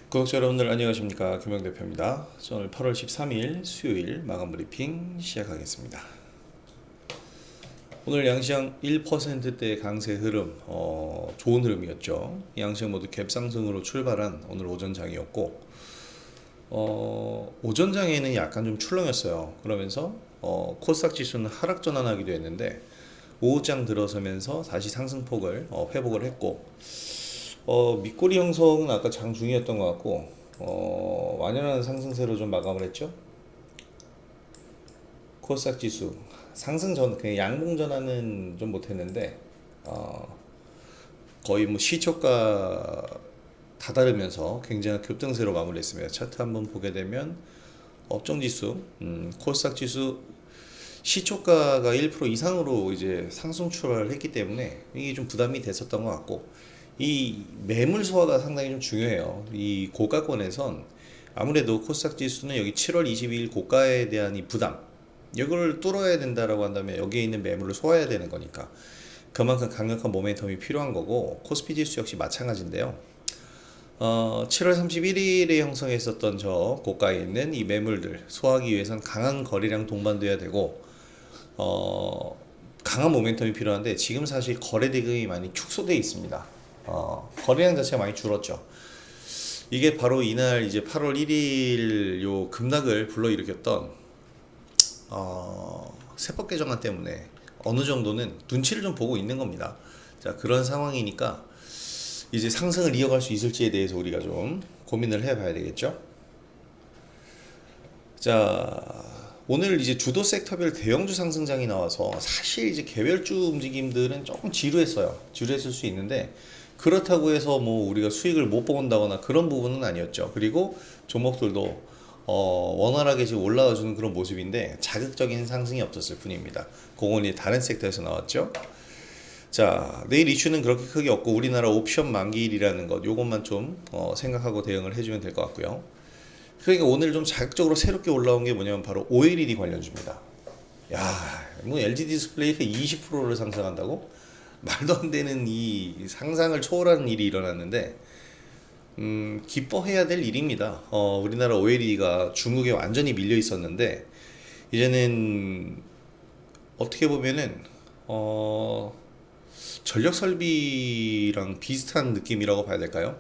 구독자 여러분들 안녕하십니까, 김영 대표입니다. 오늘 8월 13일 수요일 마감 브리핑 시작하겠습니다. 오늘 양시장 1%대 강세 흐름, 좋은 흐름이었죠. 양시장 모두 갭상승으로 출발한 오늘 오전장이었고, 오전장에는 약간 좀 출렁였어요. 그러면서 코스닥 지수는 하락 전환하기도 했는데 오후장 들어서면서 다시 상승폭을 회복을 했고, 밑꼬리 형성은 아까 장 중이었던 것 같고, 완연한 상승세로 좀 마감을 했죠. 코스닥 지수 상승 전 그냥 양봉 전환은 좀 못했는데, 거의 뭐 시초가 다다르면서 굉장한 급등세로 마무리했습니다. 차트 한번 보게 되면 업종 지수, 코스닥 지수 시초가가 1% 이상으로 이제 상승 출발을 했기 때문에 이게 좀 부담이 됐었던 것 같고, 이 매물 소화가 상당히 좀 중요해요. 이 고가권에선 아무래도 코스닥 지수는 여기 7월 22일 고가에 대한 이 부담, 이걸 뚫어야 된다라고 한다면 여기에 있는 매물을 소화해야 되는 거니까 그만큼 강력한 모멘텀이 필요한 거고, 코스피 지수 역시 마찬가지인데요. 7월 31일에 형성했었던 저 고가에 있는 이 매물들 소화하기 위해선 강한 거래량 동반돼야 되고, 강한 모멘텀이 필요한데 지금 사실 거래 대금이 많이 축소되어 있습니다. 거래량 자체가 많이 줄었죠. 이게 바로 이날 이제 8월 1일 요 급락을 불러일으켰던 세법 개정안 때문에 어느 정도는 눈치를 좀 보고 있는 겁니다. 자, 그런 상황이니까 이제 상승을 이어갈 수 있을지에 대해서 우리가 좀 고민을 해봐야 되겠죠. 자, 오늘 이제 주도 섹터별 대형주 상승장이 나와서 사실 이제 개별주 움직임들은 조금 지루했어요. 지루했을 수 있는데 그렇다고 해서 뭐 우리가 수익을 못 본다거나 그런 부분은 아니었죠. 그리고 종목들도 원활하게 지금 올라와주는 그런 모습인데 자극적인 상승이 없었을 뿐입니다. 그건 이제 다른 섹터에서 나왔죠. 자, 내일 이슈는 그렇게 크게 없고 우리나라 옵션 만기일이라는 것, 요것만 좀 생각하고 대응을 해주면 될 것 같고요. 그러니까 오늘 좀 자극적으로 새롭게 올라온 게 뭐냐면 바로 OLED 관련주입니다. 야, 뭐 LG 디스플레이가 20%를 상승한다고? 말도 안 되는 이 상상을 초월하는 일이 일어났는데, 기뻐해야 될 일입니다. 우리나라 OLED가 중국에 완전히 밀려 있었는데, 이제는 어떻게 보면은, 전력 설비랑 비슷한 느낌이라고 봐야 될까요?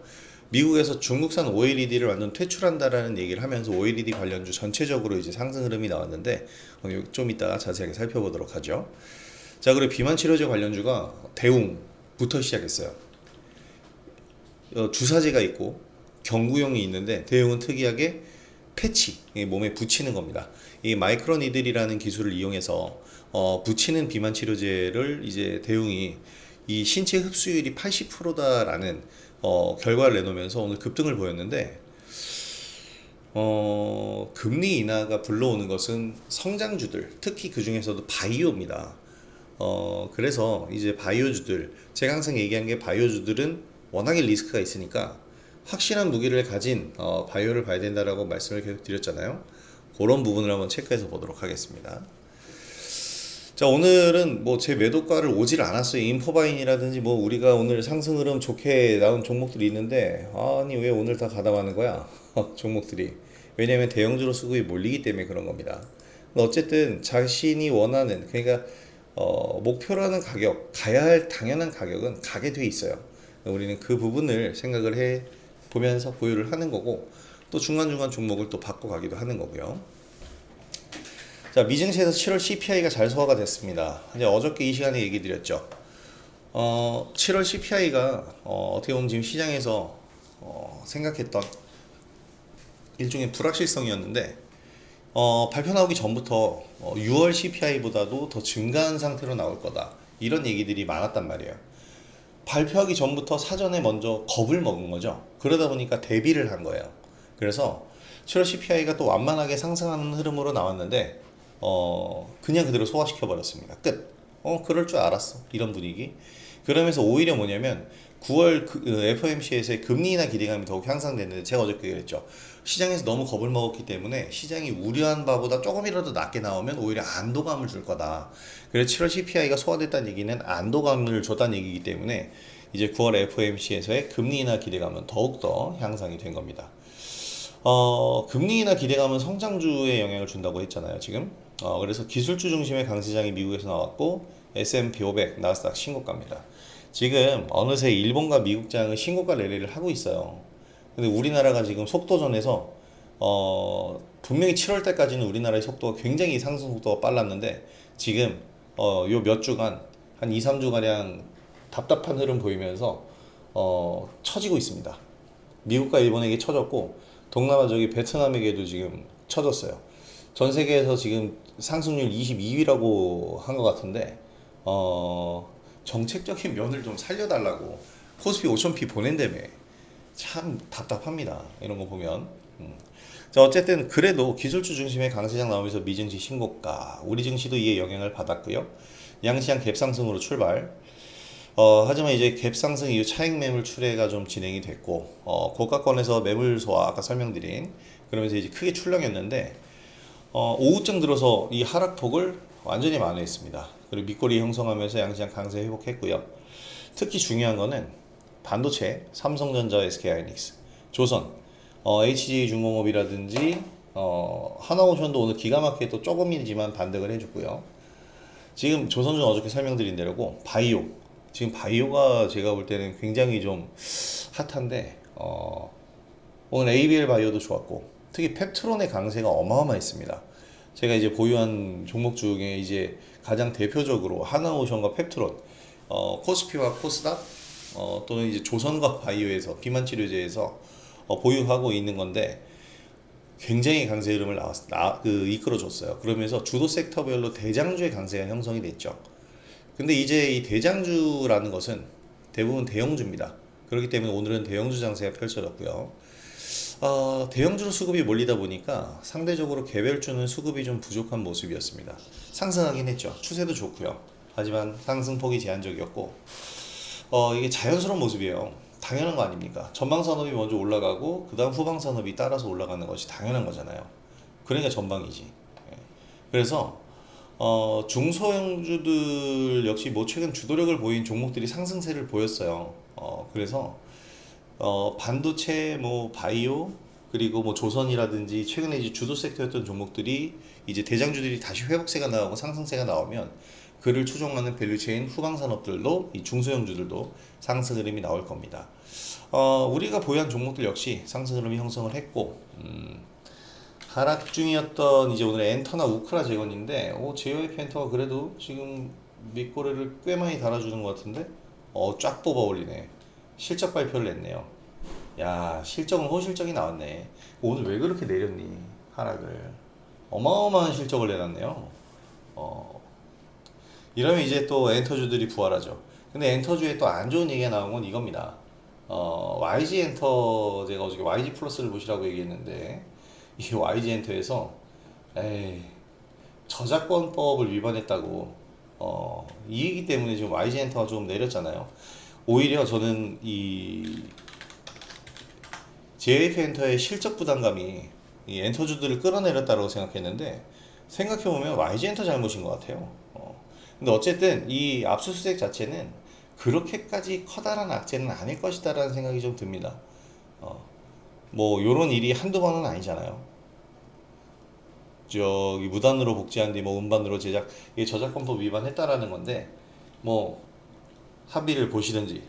미국에서 중국산 OLED를 완전 퇴출한다라는 얘기를 하면서 OLED 관련주 전체적으로 이제 상승 흐름이 나왔는데, 좀 이따가 자세하게 살펴보도록 하죠. 자, 그리고 비만 치료제 관련주가 대웅부터 시작했어요. 주사제가 있고 경구용이 있는데 대웅은 특이하게 패치, 몸에 붙이는 겁니다. 이 마이크로 니들이라는 기술을 이용해서 붙이는 비만 치료제를 이제 대웅이 이 신체 흡수율이 80%다라는 결과를 내놓으면서 오늘 급등을 보였는데, 금리 인하가 불러오는 것은 성장주들, 특히 그 중에서도 바이오입니다. 그래서 이제 바이오주들, 제가 항상 얘기한 게 바이오주들은 워낙에 리스크가 있으니까 확실한 무기를 가진 바이오를 봐야 된다라고 말씀을 계속 드렸잖아요. 그런 부분을 한번 체크해서 보도록 하겠습니다. 자, 오늘은 뭐 제 매도가를 오질 않았어요. 인포바인이라든지 뭐 우리가 오늘 상승 흐름 좋게 나온 종목들이 있는데, 아니 왜 오늘 다 가담하는 거야? 종목들이. 왜냐면 대형주로 수급이 몰리기 때문에 그런 겁니다. 어쨌든 자신이 원하는, 그러니까 목표라는 가격, 가야 할 당연한 가격은 가게 돼 있어요. 우리는 그 부분을 생각을 해 보면서 보유를 하는 거고, 또 중간중간 종목을 또 바꿔가기도 하는 거고요. 자, 미증시에서 7월 CPI가 잘 소화가 됐습니다. 이제 어저께 이 시간에 얘기 드렸죠. 7월 CPI가 어떻게 보면 지금 시장에서 생각했던 일종의 불확실성이었는데, 발표 나오기 전부터 6월 CPI보다도 더 증가한 상태로 나올 거다, 이런 얘기들이 많았단 말이에요. 발표하기 전부터 사전에 먼저 겁을 먹은 거죠. 그러다 보니까 대비를 한 거예요. 그래서 7월 CPI가 또 완만하게 상승하는 흐름으로 나왔는데 그냥 그대로 소화시켜 버렸습니다. 끝. 그럴 줄 알았어, 이런 분위기. 그러면서 오히려 뭐냐면 9월 FOMC에서의 금리 인하 기대감이 더욱 향상됐는데, 제가 어저께 그랬죠. 시장에서 너무 겁을 먹었기 때문에 시장이 우려한 바보다 조금이라도 낮게 나오면 오히려 안도감을 줄 거다. 그래서 7월 CPI가 소화됐다는 얘기는 안도감을 줬다는 얘기이기 때문에 이제 9월 FOMC에서의 금리 인하 기대감은 더욱더 향상이 된 겁니다. 금리 인하 기대감은 성장주에 영향을 준다고 했잖아요, 지금. 그래서 기술주 중심의 강세장이 미국에서 나왔고 S&P 500, 나스닥 신고가입니다. 지금 어느새 일본과 미국장은 신고가 랠리를 하고 있어요. 근데 우리나라가 지금 속도전에서 분명히 7월 때까지는 우리나라의 속도가 굉장히 상승 속도가 빨랐는데 지금 요 몇 주간 한 2, 3주 가량 답답한 흐름 보이면서 처지고 있습니다. 미국과 일본에게 처졌고 동남아 저기 베트남에게도 지금 처졌어요. 전 세계에서 지금 상승률 22위라고 한 것 같은데 정책적인 면을 좀 살려달라고 코스피 5000P 보낸다며. 참 답답합니다. 이런 거 보면. 자, 어쨌든 그래도 기술주 중심의 강세장 나오면서 미증시 신고가, 우리 증시도 이에 영향을 받았고요. 양시장 갭상승으로 출발. 하지만 이제 갭상승 이후 차익 매물 출회가 좀 진행이 됐고, 고가권에서 매물 소화 아까 설명드린 그러면서 이제 크게 출렁였는데, 오후쯤 들어서 이 하락폭을 완전히 만회했습니다. 그리고 밑거리 형성하면서 양시장 강세 회복했고요. 특히 중요한 거는 반도체, 삼성전자, SK하이닉스, 조선, HJ중공업이라든지 하나오션도 오늘 기가 막히게 또 조금이지만 반등을 해줬고요. 지금 조선주는 어저께 설명드린 대로고 바이오, 지금 바이오가 제가 볼 때는 굉장히 좀 핫한데 오늘 ABL 바이오도 좋았고 특히 펩트론의 강세가 어마어마했습니다. 제가 이제 보유한 종목 중에 이제 가장 대표적으로 하나오션과 펩트론, 코스피와 코스닥, 또는 이제 조선과 바이오에서 비만 치료제에서 보유하고 있는 건데 굉장히 강세 흐름을 이끌어줬어요. 그러면서 주도 섹터별로 대장주의 강세가 형성이 됐죠. 근데 이제 이 대장주라는 것은 대부분 대형주입니다. 그렇기 때문에 오늘은 대형주 장세가 펼쳐졌고요. 대형주로 수급이 몰리다 보니까 상대적으로 개별주는 수급이 좀 부족한 모습이었습니다. 상승하긴 했죠. 추세도 좋고요. 하지만 상승폭이 제한적이었고 이게 자연스러운 모습이에요. 당연한 거 아닙니까? 전방산업이 먼저 올라가고 그 다음 후방산업이 따라서 올라가는 것이 당연한 거잖아요. 그러니까 전방이지. 예. 그래서 중소형주들 역시 뭐 최근 주도력을 보인 종목들이 상승세를 보였어요. 그래서 반도체, 뭐 바이오, 그리고 뭐 조선이라든지 최근에 이제 주도 섹터였던 종목들이 이제 대장주들이 다시 회복세가 나오고 상승세가 나오면 그를 추종하는 밸류체인 후방 산업들도 이 중소형주들도 상승 흐름이 나올 겁니다. 우리가 보유한 종목들 역시 상승 흐름이 형성을 했고 하락 중이었던 이제 오늘 엔터나 우크라 재건인데 JYP 엔터가 그래도 지금 밑거래를 꽤 많이 달아주는 것 같은데 쫙 뽑아 올리네. 실적 발표를 냈네요. 야, 실적은 호실적이 나왔네. 오늘 왜 그렇게 내렸니? 하락을. 어마어마한 실적을 내놨네요. 이러면 이제 또 엔터주들이 부활하죠. 근데 엔터주에 또 안 좋은 얘기가 나온 건 이겁니다. YG 엔터, 제가 어저께 YG 플러스를 보시라고 얘기했는데, 이 YG 엔터에서, 에이, 저작권법을 위반했다고, 이 얘기 때문에 지금 YG 엔터가 좀 내렸잖아요. 오히려 저는 이 JF 엔터의 실적 부담감이 이 엔터주들을 끌어내렸다고 생각했는데 생각해보면 YG 엔터 잘못인 것 같아요. 근데 어쨌든 이 압수수색 자체는 그렇게까지 커다란 악재는 아닐 것이다라는 생각이 좀 듭니다. 뭐 요런 일이 한두 번은 아니잖아요. 저기 무단으로 복제한 뒤 뭐 음반으로 제작, 이게 저작권법 위반했다라는 건데 뭐 합의를 보시든지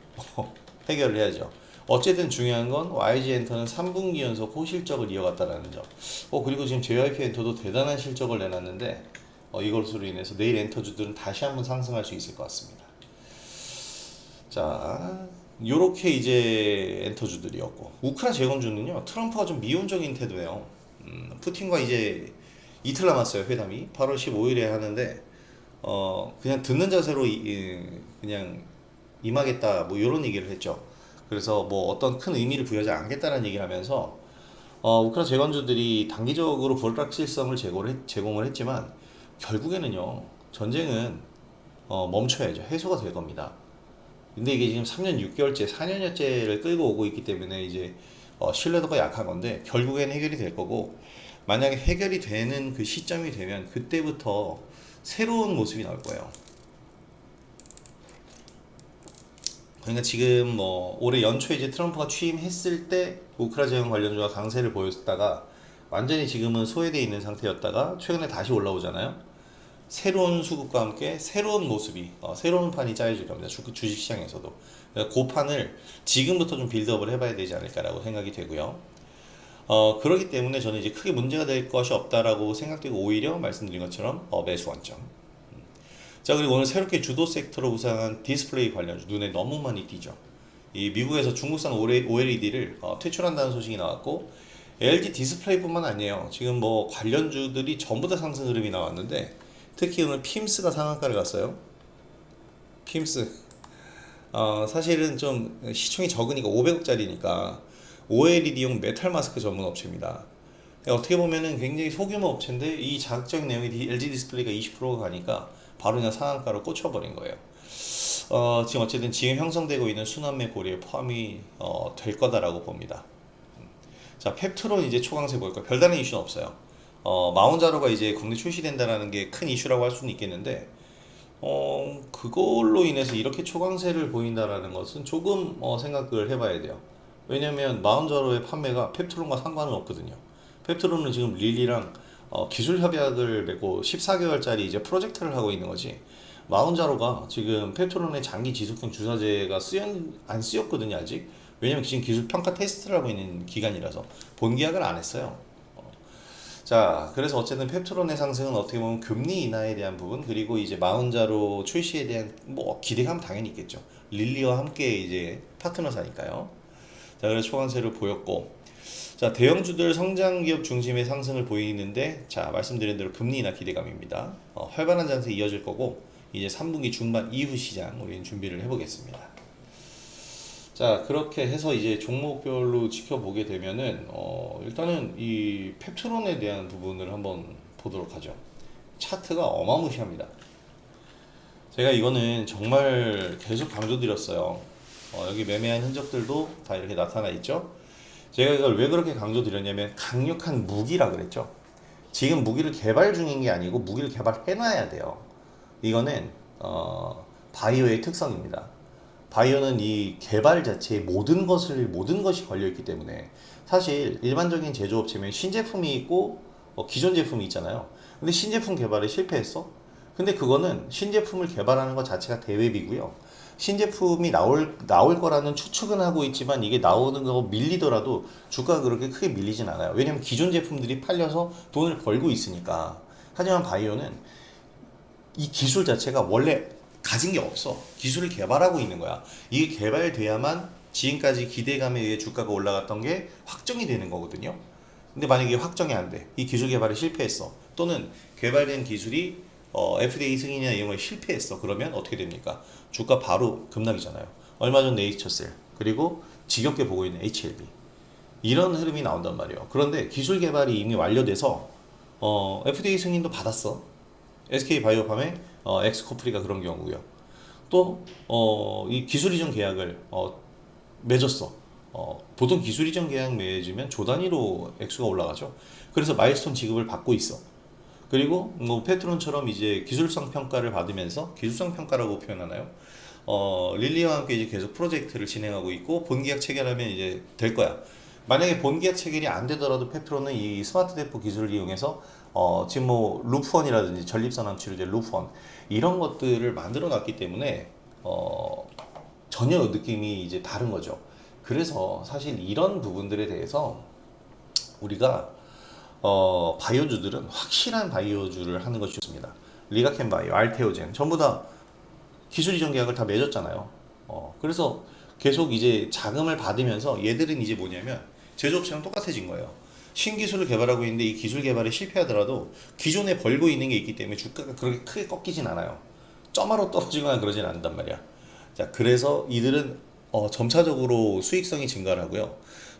해결을 해야죠. 어쨌든 중요한 건 YG 엔터는 3분기 연속 호실적을 이어갔다라는 점. 그리고 지금 JYP 엔터도 대단한 실적을 내놨는데 이것으로 인해서 내일 엔터주들은 다시 한번 상승할 수 있을 것 같습니다. 자, 요렇게 이제 엔터주들이었고 우크라 재건주는요 트럼프가 좀 미온적인 태도예요. 푸틴과 이제 이틀 남았어요 회담이 8월 15일에 하는데 그냥 듣는 자세로 그냥 임하겠다 뭐 이런 얘기를 했죠. 그래서 뭐 어떤 큰 의미를 부여하지 않겠다는 얘기를 하면서 우크라 재건주들이 단기적으로 불확실성을 제공을 했지만 결국에는요 전쟁은 멈춰야죠. 해소가 될 겁니다. 근데 이게 지금 3년 6개월째 4년여째를 끌고 오고 있기 때문에 이제 신뢰도가 약한 건데 결국에는 해결이 될 거고 만약에 해결이 되는 그 시점이 되면 그때부터 새로운 모습이 나올 거예요. 그러니까 지금 뭐 올해 연초에 이제 트럼프가 취임했을 때 우크라 제휴 관련주가 강세를 보였다가 완전히 지금은 소외되어 있는 상태였다가 최근에 다시 올라오잖아요. 새로운 수급과 함께 새로운 모습이 새로운 판이 짜여질 겁니다. 주식시장에서도. 그래서 그 판을 지금부터 좀 빌드업을 해봐야 되지 않을까라고 생각이 되고요. 그렇기 때문에 저는 이제 크게 문제가 될 것이 없다라고 생각되고 오히려 말씀드린 것처럼 매수 관점. 자, 그리고 오늘 새롭게 주도 섹터로 우상한 디스플레이 관련주 눈에 너무 많이 띄죠. 이 미국에서 중국산 OLED를 퇴출한다는 소식이 나왔고 LG 디스플레이뿐만 아니에요. 지금 뭐 관련주들이 전부 다 상승 흐름이 나왔는데 특히 오늘 핌스가 상한가를 갔어요. 핌스 사실은 좀 시총이 적으니까 500억짜리니까 OLED용 메탈 마스크 전문 업체입니다. 어떻게 보면은 굉장히 소규모 업체인데 이 자극적인 내용이 LG 디스플레이가 20%가 가니까 바로 그냥 상한가로 꽂혀버린 거예요. 지금 어쨌든 지금 형성되고 있는 순환매 고리에 포함이 될 거다라고 봅니다. 자, 펩트론 이제 초강세 보일 거예요. 별다른 이슈는 없어요. 마운자로가 이제 국내 출시된다라는 게 큰 이슈라고 할 수는 있겠는데, 그걸로 인해서 이렇게 초강세를 보인다라는 것은 조금 생각을 해봐야 돼요. 왜냐면 마운자로의 판매가 펩트론과 상관은 없거든요. 펩트론은 지금 릴리랑 기술 협약을 맺고 14개월짜리 이제 프로젝트를 하고 있는 거지. 마운자로가 지금 펩트론의 장기 지속형 주사제가 안 쓰였거든요, 아직. 왜냐면 지금 기술 평가 테스트를 하고 있는 기간이라서 본 계약을 안 했어요. 자, 그래서 어쨌든 펩트론의 상승은 어떻게 보면 금리 인하에 대한 부분, 그리고 이제 마운자로 출시에 대한 뭐 기대감 당연히 있겠죠. 릴리와 함께 이제 파트너사니까요. 자, 그래서 초강세를 보였고, 자, 대형주들 성장 기업 중심의 상승을 보이는데, 자, 말씀드린 대로 금리 인하 기대감입니다. 활발한 장세 이어질 거고, 이제 3분기 중반 이후 시장 우리는 준비를 해보겠습니다. 자, 그렇게 해서 이제 종목별로 지켜보게 되면은 일단은 이 펩트론에 대한 부분을 한번 보도록 하죠. 차트가 어마무시합니다. 제가 이거는 정말 계속 강조드렸어요. 여기 매매한 흔적들도 다 이렇게 나타나 있죠. 제가 이걸 왜 그렇게 강조드렸냐면 강력한 무기라 그랬죠. 지금 무기를 개발 중인 게 아니고 무기를 개발해놔야 돼요. 이거는 바이오의 특성입니다. 바이오는 이 개발 자체에 모든 것이 걸려있기 때문에 사실 일반적인 제조업체면 신제품이 있고 기존 제품이 있잖아요. 근데 신제품 개발에 실패했어? 근데 그거는 신제품을 개발하는 것 자체가 대회비고요. 신제품이 나올 거라는 추측은 하고 있지만 이게 나오는 거 밀리더라도 주가가 그렇게 크게 밀리진 않아요. 왜냐면 기존 제품들이 팔려서 돈을 벌고 있으니까. 하지만 바이오는 이 기술 자체가 원래 가진 게 없어. 기술을 개발하고 있는 거야. 이게 개발돼야만 지금까지 기대감에 의해 주가가 올라갔던 게 확정이 되는 거거든요. 근데 만약에 확정이 안 돼. 이 기술 개발에 실패했어. 또는 개발된 기술이 FDA 승인이나 이런 거에 실패했어. 그러면 어떻게 됩니까? 주가 바로 급락이잖아요. 얼마 전 네이처셀 그리고 지겹게 보고 있는 HLB 이런 흐름이 나온단 말이에요. 그런데 기술 개발이 이미 완료돼서 FDA 승인도 받았어. SK바이오팜의 엑스코프리가 그런 경우고요. 또 이 기술 이전 계약을 맺었어. 보통 기술 이전 계약 맺으면 조 단위로 액수가 올라가죠. 그래서 마일스톤 지급을 받고 있어. 그리고 뭐 페트론처럼 이제 기술성 평가를 받으면서 기술성 평가라고 표현하나요? 릴리와 함께 이제 계속 프로젝트를 진행하고 있고 본계약 체결하면 이제 될 거야. 만약에 본계약 체결이 안 되더라도 페트론은 이 스마트 대포 기술을 이용해서 지금 뭐 루프원이라든지 전립선암 치료제 루프원 이런 것들을 만들어 놨기 때문에 전혀 느낌이 이제 다른 거죠. 그래서 사실 이런 부분들에 대해서 우리가 바이오주들은 확실한 바이오주를 하는 것이 좋습니다. 리가켄 바이오, 알테오젠 전부 다 기술 이전 계약을 다 맺었잖아요. 그래서 계속 이제 자금을 받으면서 얘들은 이제 뭐냐면 제조업체랑 똑같아진 거예요. 신기술을 개발하고 있는데 이 기술 개발에 실패하더라도 기존에 벌고 있는 게 있기 때문에 주가가 그렇게 크게 꺾이진 않아요. 점화로 떨어지거나 그러진 않는단 말이야. 자, 그래서 이들은 점차적으로 수익성이 증가를 하고요.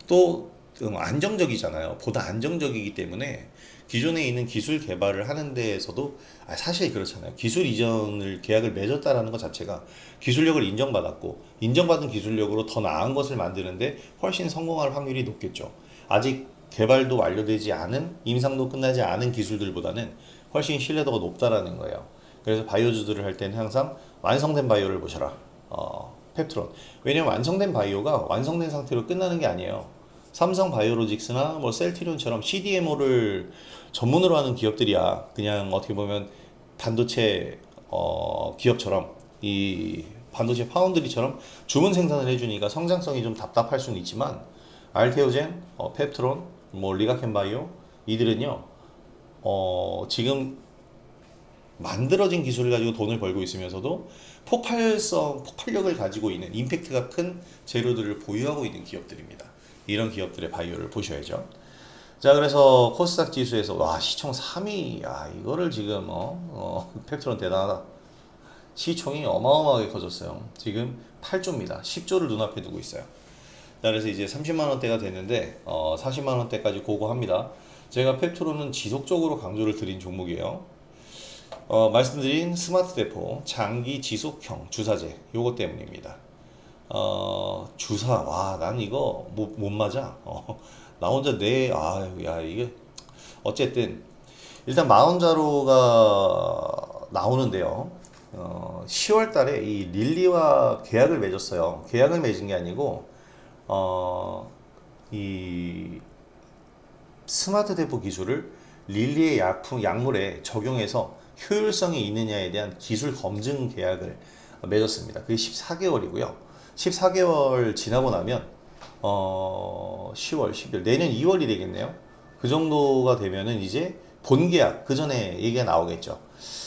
또 안정적이잖아요. 보다 안정적이기 때문에 기존에 있는 기술 개발을 하는 데에서도 사실 그렇잖아요. 기술 이전을 계약을 맺었다라는 것 자체가 기술력을 인정받았고 인정받은 기술력으로 더 나은 것을 만드는데 훨씬 성공할 확률이 높겠죠. 아직 개발도 완료되지 않은 임상도 끝나지 않은 기술들보다는 훨씬 신뢰도가 높다라는 거예요. 그래서 바이오주들을 할 때는 항상 완성된 바이오를 보셔라. 펩트론. 왜냐면 완성된 바이오가 완성된 상태로 끝나는 게 아니에요. 삼성 바이오로직스나 뭐 셀트리온처럼 CDMO를 전문으로 하는 기업들이야. 그냥 어떻게 보면 반도체 기업처럼 이 반도체 파운드리처럼 주문 생산을 해주니까 성장성이 좀 답답할 수는 있지만 알테오젠, 펩트론, 뭐 리가켄바이오 이들은요 지금 만들어진 기술을 가지고 돈을 벌고 있으면서도 폭발력을 가지고 있는 임팩트가 큰 재료들을 보유하고 있는 기업들입니다. 이런 기업들의 바이오를 보셔야죠. 자, 그래서 코스닥 지수에서 와 시총 3위, 야 이거를 지금 펩트론 대단하다. 시총이 어마어마하게 커졌어요. 지금 8조입니다. 10조를 눈앞에 두고 있어요. 자, 그래서 이제 30만 원대가 됐는데 40만 원대까지 고고합니다. 제가 펩트론은 지속적으로 강조를 드린 종목이에요. 말씀드린 스마트 대포 장기 지속형 주사제 요거 때문입니다. 주사 와 난 이거 못 맞아. 나 혼자 야 이게 어쨌든 일단 마운자로가 나오는데요. 10월 달에 이 릴리와 계약을 맺었어요. 계약을 맺은 게 아니고 이 스마트 대포 기술을 릴리의 약물에 적용해서 효율성이 있느냐에 대한 기술 검증 계약을 맺었습니다. 그게 14개월이고요. 14개월 지나고 나면 10월, 11월, 내년 2월이 되겠네요. 그 정도가 되면은 이제 본계약, 그 전에 얘기가 나오겠죠.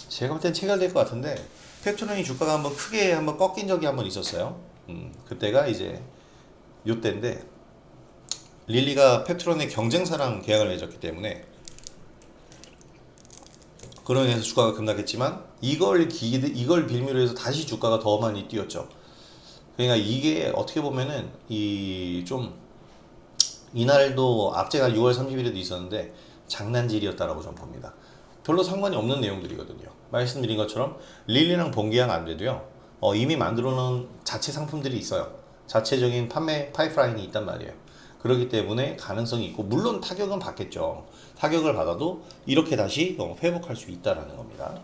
제가 볼 땐 체결될 것 같은데 펩트론이 주가가 한번 크게 한번 꺾인 적이 한번 있었어요. 그때가 이제 요때인데 릴리가 펩트론의 경쟁사랑 계약을 맺었기 때문에 그로 인해서 주가가 급락했지만 이걸 빌미로 해서 다시 주가가 더 많이 뛰었죠. 그러니까 이게 어떻게 보면은 이날도 악재가 6월 30일에도 있었는데 장난질이었다라고 좀 봅니다. 별로 상관이 없는 내용들이거든요. 말씀드린 것처럼 릴리랑 본계약 안 돼도요. 이미 만들어 놓은 자체 상품들이 있어요. 자체적인 판매 파이프라인이 있단 말이에요. 그렇기 때문에 가능성이 있고 물론 타격은 받겠죠. 타격을 받아도 이렇게 다시 회복할 수 있다라는 겁니다.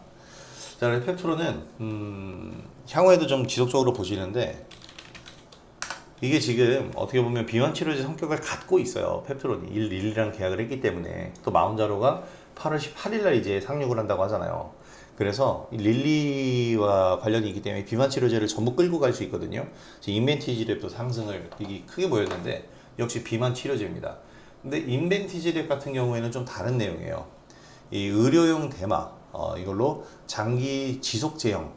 자, 그래서 펩트론은 향후에도 좀 지속적으로 보시는데 이게 지금 어떻게 보면 비만치료제 성격을 갖고 있어요. 펩트론이 릴리랑 계약을 했기 때문에 또 마운자로가 8월 18일날 이제 상륙을 한다고 하잖아요. 그래서 릴리와 관련이 있기 때문에 비만치료제를 전부 끌고 갈 수 있거든요. 인벤티지랩도 상승을 이게 크게 보였는데 역시 비만치료제입니다. 근데 인벤티지랩 같은 경우에는 좀 다른 내용이에요. 이 의료용 대마 이걸로 장기 지속 제형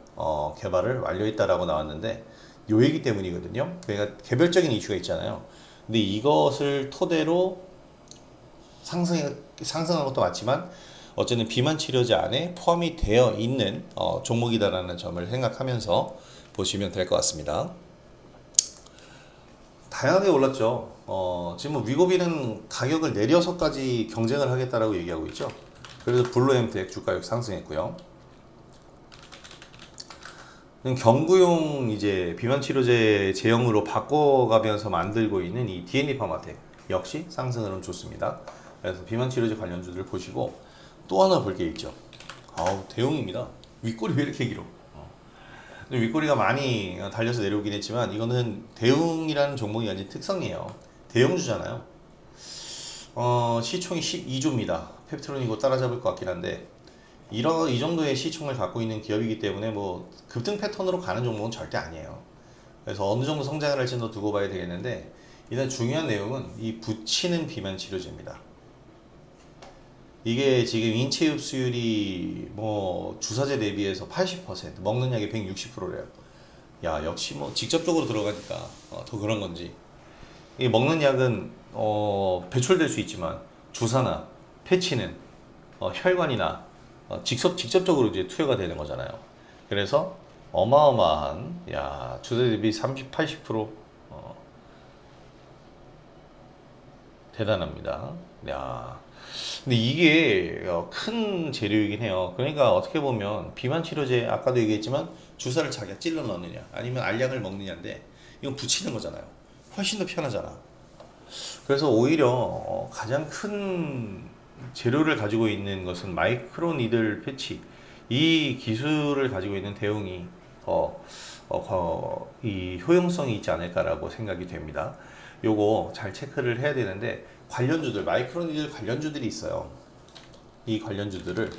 개발을 완료했다라고 나왔는데 요 얘기 때문이거든요. 그러니까 개별적인 이슈가 있잖아요. 근데 이것을 토대로 상승한 것도 맞지만 어쨌든 비만 치료제 안에 포함이 되어 있는 종목이다라는 점을 생각하면서 보시면 될 것 같습니다. 다양하게 올랐죠. 지금 뭐 위고비는 가격을 내려서까지 경쟁을 하겠다라고 얘기하고 있죠. 그래서 블루엠텍 주가역 상승했고요. 경구용 이제 비만 치료제 제형으로 바꿔가면서 만들고 있는 이 D&D 파마텍 역시 상승은 좋습니다. 그래서 비만 치료제 관련주들 보시고 또 하나 볼 게 있죠. 대용입니다. 윗골이 왜 이렇게 길어? 윗꼬리가 많이 달려서 내려오긴 했지만 이거는 대웅이라는 종목이 가진 특성이에요. 대형주잖아요. 시총이 12조입니다. 펩트론이고 따라잡을 것 같긴 한데 이 정도의 시총을 갖고 있는 기업이기 때문에 뭐 급등 패턴으로 가는 종목은 절대 아니에요. 그래서 어느 정도 성장을 할지는 더 두고 봐야 되겠는데 일단 중요한 내용은 이 붙이는 비만 치료제입니다. 이게 지금 인체 흡수율이 뭐 주사제 대비해서 80%, 먹는 약이 160%래요. 야, 역시 뭐 직접적으로 들어가니까 더 그런 건지. 이 먹는 약은 배출될 수 있지만 주사나 패치는 혈관이나 직접적으로 이제 투여가 되는 거잖아요. 그래서 어마어마한 주사제 대비 30, 80% 대단합니다. 근데 이게 큰 재료이긴 해요. 그러니까 어떻게 보면 비만 치료제 아까도 얘기했지만 주사를 자기가 찔러 넣느냐 아니면 알약을 먹느냐인데 이건 붙이는 거잖아요. 훨씬 더 편하잖아. 그래서 오히려 가장 큰 재료를 가지고 있는 것은 마이크로 니들 패치 이 기술을 가지고 있는 대웅이 더 이 효용성이 있지 않을까라고 생각이 됩니다. 요거 잘 체크를 해야 되는데 관련주들, 마이크로니들 관련주들이 있어요. 이 관련주들을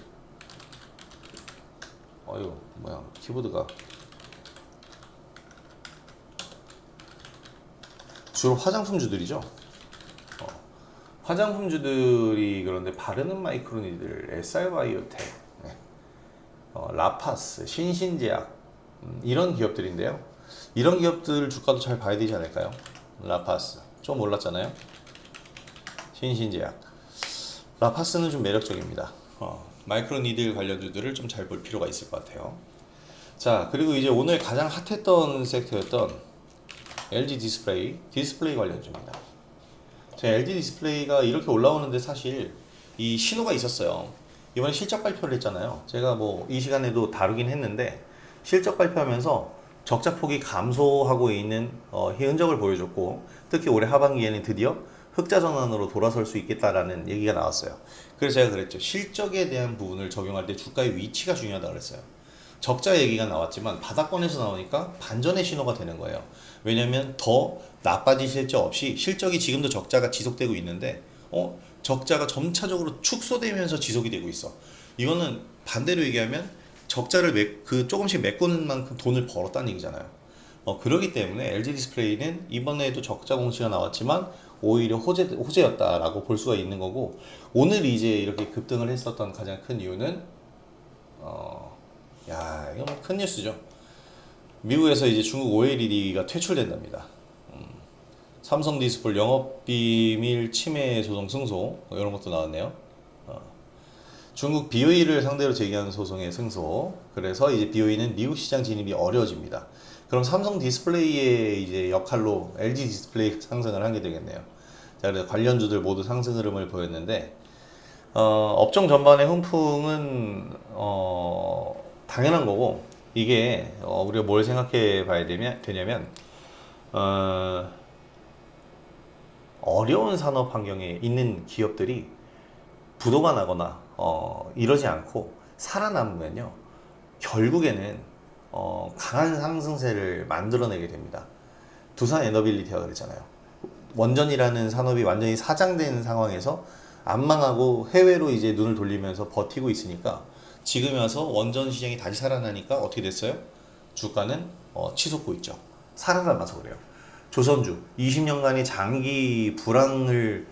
어휴 뭐야 키보드가 주로 화장품주들이죠. 화장품주들이 그런데 바르는 마이크로니들, SR바이오텍, 네. 라파스, 신신제약 이런 기업들인데요. 이런 기업들 주가도 잘 봐야 되지 않을까요? 라파스 좀 올랐잖아요. 신신제약, 라파스는 좀 매력적입니다. 마이크로니들 관련주들을 좀 잘 볼 필요가 있을 것 같아요. 자, 그리고 이제 오늘 가장 핫했던 섹터였던 LG 디스플레이 관련주입니다. LG 디스플레이가 이렇게 올라오는데 사실 이 신호가 있었어요. 이번에 실적 발표를 했잖아요. 제가 뭐 이 시간에도 다루긴 했는데 실적 발표하면서 적자폭이 감소하고 있는 흔적을 보여줬고, 특히 올해 하반기에는 드디어 흑자 전환으로 돌아설 수 있겠다라는 얘기가 나왔어요. 그래서 제가 그랬죠. 실적에 대한 부분을 적용할 때 주가의 위치가 중요하다고 그랬어요. 적자 얘기가 나왔지만 바닥권에서 나오니까 반전의 신호가 되는 거예요. 왜냐면 더 나빠지실 적 없이 실적이 지금도 적자가 지속되고 있는데 적자가 점차적으로 축소되면서 지속이 되고 있어. 이거는 반대로 얘기하면 적자를 조금씩 메꾸는 만큼 돈을 벌었다는 얘기잖아요. 그러기 때문에 LG 디스플레이는 이번에도 적자 공시가 나왔지만 오히려 호재였다라고 볼 수가 있는 거고, 오늘 이제 이렇게 급등을 했었던 가장 큰 이유는 이거 뭐 큰 뉴스죠. 미국에서 이제 중국 OLED가 퇴출된답니다. 삼성 디스플 영업비밀 침해 소송 승소 이런 것도 나왔네요. 중국 BOE를 상대로 제기한 소송의 승소. 그래서 이제 BOE는 미국 시장 진입이 어려워집니다. 그럼 삼성 디스플레이의 이제 역할로 LG 디스플레이 상승을 하게 되겠네요. 자, 그래서 관련주들 모두 상승 흐름을 보였는데 업종 전반의 훈풍은 당연한 거고, 이게 우리가 뭘 생각해 봐야 되냐면 어려운 산업 환경에 있는 기업들이 부도가 나거나 이러지 않고 살아남으면요, 결국에는 강한 상승세를 만들어내게 됩니다. 두산 에너빌리티가 그랬잖아요. 원전이라는 산업이 완전히 사장된 상황에서 안 망하고 해외로 이제 눈을 돌리면서 버티고 있으니까 지금에 와서 원전 시장이 다시 살아나니까 어떻게 됐어요? 주가는 치솟고 있죠. 살아남아서 그래요. 조선주 20년간의 장기 불황을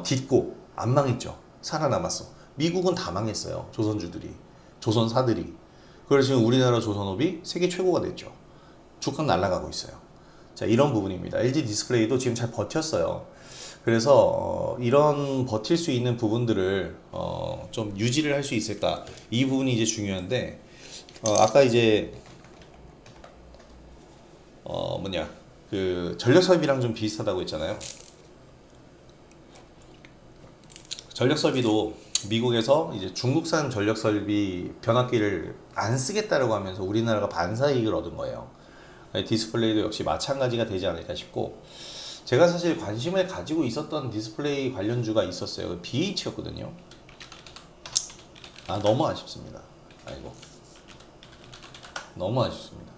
딛고 안 망했죠. 살아남았어. 미국은 다 망했어요. 조선주들이, 조선사들이. 그래서 지금 우리나라 조선업이 세계 최고가 됐죠. 주가 날아가고 있어요. 자, 이런 부분입니다. LG 디스플레이도 지금 잘 버텼어요. 그래서 이런 버틸 수 있는 부분들을 좀 유지를 할 수 있을까, 이 부분이 이제 중요한데, 아까 이제 그 전력 설비랑 좀 비슷하다고 했잖아요. 전력 설비도 미국에서 이제 중국산 전력 설비 변압기를 안 쓰겠다라고 하면서 우리나라가 반사 이익을 얻은 거예요. 디스플레이도 역시 마찬가지가 되지 않을까 싶고, 제가 사실 관심을 가지고 있었던 디스플레이 관련주가 있었어요. BH였거든요. 너무 아쉽습니다. 아이고, 너무 아쉽습니다.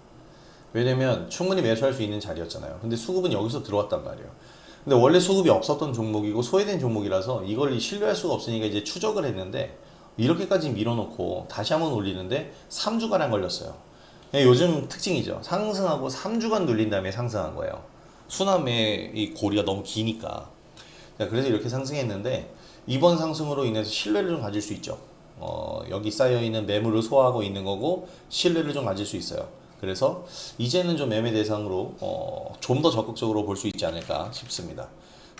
왜냐면 충분히 매수할 수 있는 자리였잖아요. 근데 수급은 여기서 들어왔단 말이에요. 근데 원래 수급이 없었던 종목이고 소외된 종목이라서 이걸 신뢰할 수가 없으니까 이제 추적을 했는데, 이렇게까지 밀어놓고 다시 한번 올리는데 3주간 걸렸어요. 요즘 특징이죠. 상승하고 3주간 눌린 다음에 상승한 거예요. 수남의 이 고리가 너무 기니까. 그래서 이렇게 상승했는데, 이번 상승으로 인해서 신뢰를 좀 가질 수 있죠. 여기 쌓여있는 매물을 소화하고 있는 거고 신뢰를 좀 가질 수 있어요. 그래서 이제는 좀 매매 대상으로 좀 더 적극적으로 볼 수 있지 않을까 싶습니다.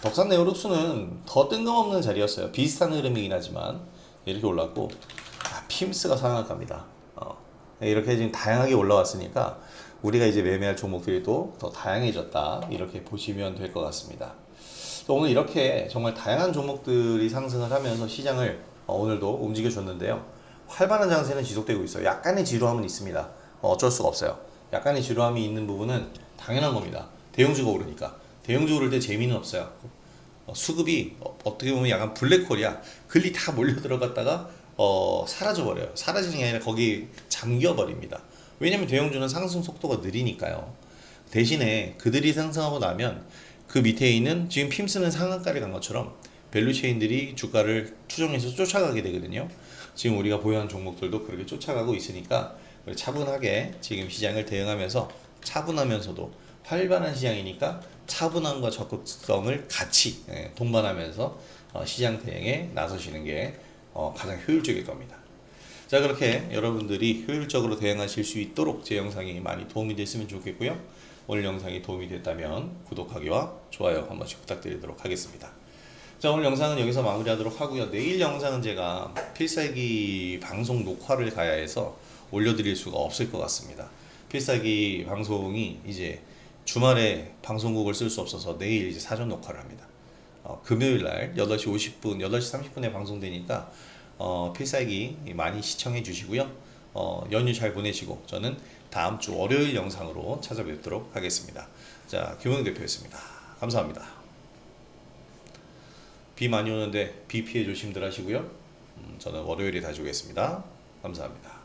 덕산 네오룩스는 더 뜬금없는 자리였어요. 비슷한 흐름이긴 하지만 이렇게 올랐고, 피임스가 상한가 갑니다. 이렇게 지금 다양하게 올라왔으니까 우리가 이제 매매할 종목들이 또 더 다양해졌다, 이렇게 보시면 될 것 같습니다. 오늘 이렇게 정말 다양한 종목들이 상승을 하면서 시장을 오늘도 움직여 줬는데요. 활발한 장세는 지속되고 있어요. 약간의 지루함은 있습니다. 어쩔 수가 없어요. 약간의 지루함이 있는 부분은 당연한 겁니다. 대형주가 오르니까. 대형주 오를 때 재미는 없어요. 수급이 어떻게 보면 약간 블랙홀이야. 글리 다 몰려 들어갔다가 사라져 버려요. 사라지는 게 아니라 거기 잠겨 버립니다. 왜냐면 대형주는 상승 속도가 느리니까요. 대신에 그들이 상승하고 나면 그 밑에 있는 지금 핌스는 상한가를 간 것처럼 밸류체인들이 주가를 추종해서 쫓아가게 되거든요. 지금 우리가 보유한 종목들도 그렇게 쫓아가고 있으니까 차분하게 지금 시장을 대응하면서 차분하면서도 활발한 시장이니까 차분함과 적극성을 같이 동반하면서 시장 대응에 나서시는 게 가장 효율적일 겁니다. 자, 그렇게 여러분들이 효율적으로 대응하실 수 있도록 제 영상이 많이 도움이 됐으면 좋겠고요. 오늘 영상이 도움이 됐다면 구독하기와 좋아요 한 번씩 부탁드리도록 하겠습니다. 자, 오늘 영상은 여기서 마무리하도록 하고요. 내일 영상은 제가 필살기 방송 녹화를 가야 해서 올려드릴 수가 없을 것 같습니다. 필살기 방송이 이제 주말에 방송국을 쓸 수 없어서 내일 이제 사전 녹화를 합니다. 금요일 날 8시 50분, 8시 30분에 방송되니까 필살기 많이 시청해 주시고요. 연휴 잘 보내시고 저는 다음 주 월요일 영상으로 찾아뵙도록 하겠습니다. 자, 김은우 대표였습니다. 감사합니다. 비 많이 오는데 비 피해 조심들 하시고요. 저는 월요일에 다시 오겠습니다. 감사합니다.